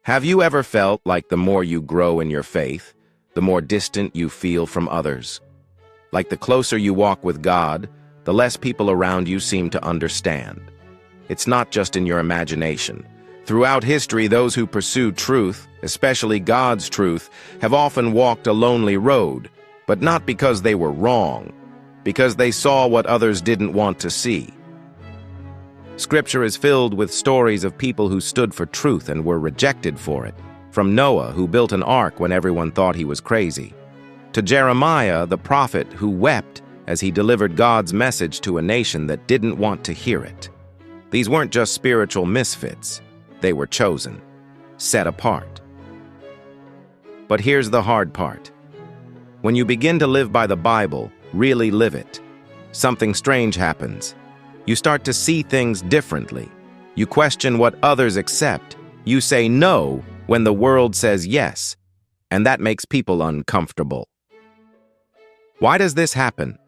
Have you ever felt like the more you grow in your faith, the more distant you feel from others? Like the closer you walk with God, the less people around you seem to understand. It's not just in your imagination. Throughout history, those who pursue truth, especially God's truth, have often walked a lonely road, but not because they were wrong, because they saw what others didn't want to see. Scripture is filled with stories of people who stood for truth and were rejected for it, from Noah, who built an ark when everyone thought he was crazy, to Jeremiah, the prophet, who wept as he delivered God's message to a nation that didn't want to hear it. These weren't just spiritual misfits. They were chosen, set apart. But here's the hard part. When you begin to live by the Bible, really live it, something strange happens. You start to see things differently. You question what others accept. You say no when the world says yes, and that makes people uncomfortable. Why does this happen?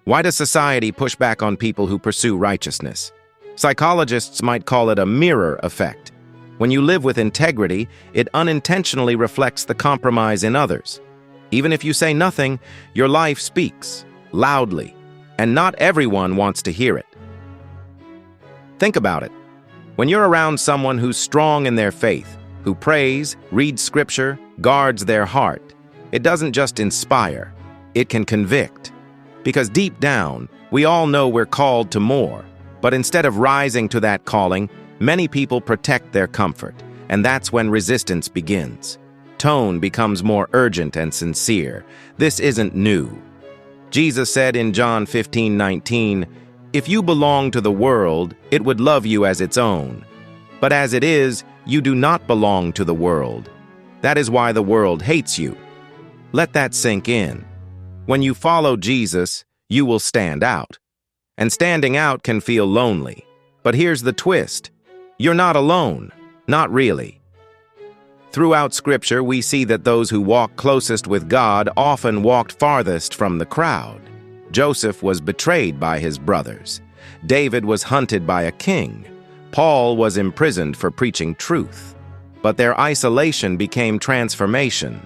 Why does society push back on people who pursue righteousness? Psychologists might call it a mirror effect. When you live with integrity, it unintentionally reflects the compromise in others. Even if you say nothing, your life speaks, loudly, and not everyone wants to hear it. Think about it. When you're around someone who's strong in their faith, who prays, reads scripture, guards their heart, it doesn't just inspire, it can convict. Because deep down, we all know we're called to more. But instead of rising to that calling, many people protect their comfort, and that's when resistance begins. Tone becomes more urgent and sincere. This isn't new. Jesus said in John 15:19, "If you belong to the world, it would love you as its own. But as it is, you do not belong to the world. That is why the world hates you." Let that sink in. When you follow Jesus, you will stand out. And standing out can feel lonely. But here's the twist. You're not alone. Not really. Throughout Scripture, we see that those who walk closest with God often walked farthest from the crowd. Joseph was betrayed by his brothers. David was hunted by a king. Paul was imprisoned for preaching truth. But their isolation became transformation.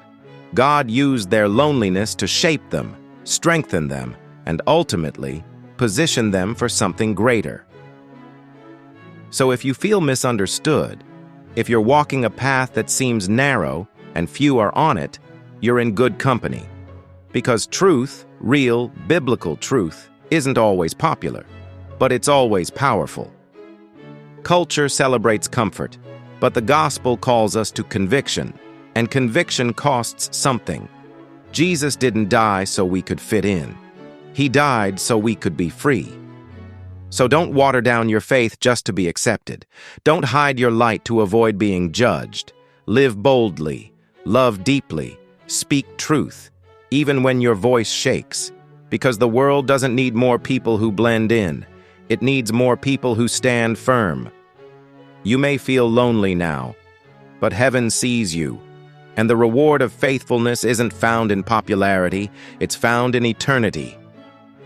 God used their loneliness to shape them, strengthen them, and ultimately position them for something greater. So if you feel misunderstood, if you're walking a path that seems narrow and few are on it, you're in good company. Because truth, real, biblical truth, isn't always popular, but it's always powerful. Culture celebrates comfort, but the gospel calls us to conviction, and conviction costs something. Jesus didn't die so we could fit in. He died so we could be free. So don't water down your faith just to be accepted. Don't hide your light to avoid being judged. Live boldly, love deeply, speak truth, even when your voice shakes. Because the world doesn't need more people who blend in. It needs more people who stand firm. You may feel lonely now, but heaven sees you. And the reward of faithfulness isn't found in popularity, it's found in eternity.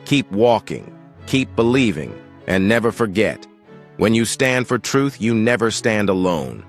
Keep walking, keep believing, and never forget, when you stand for truth, you never stand alone.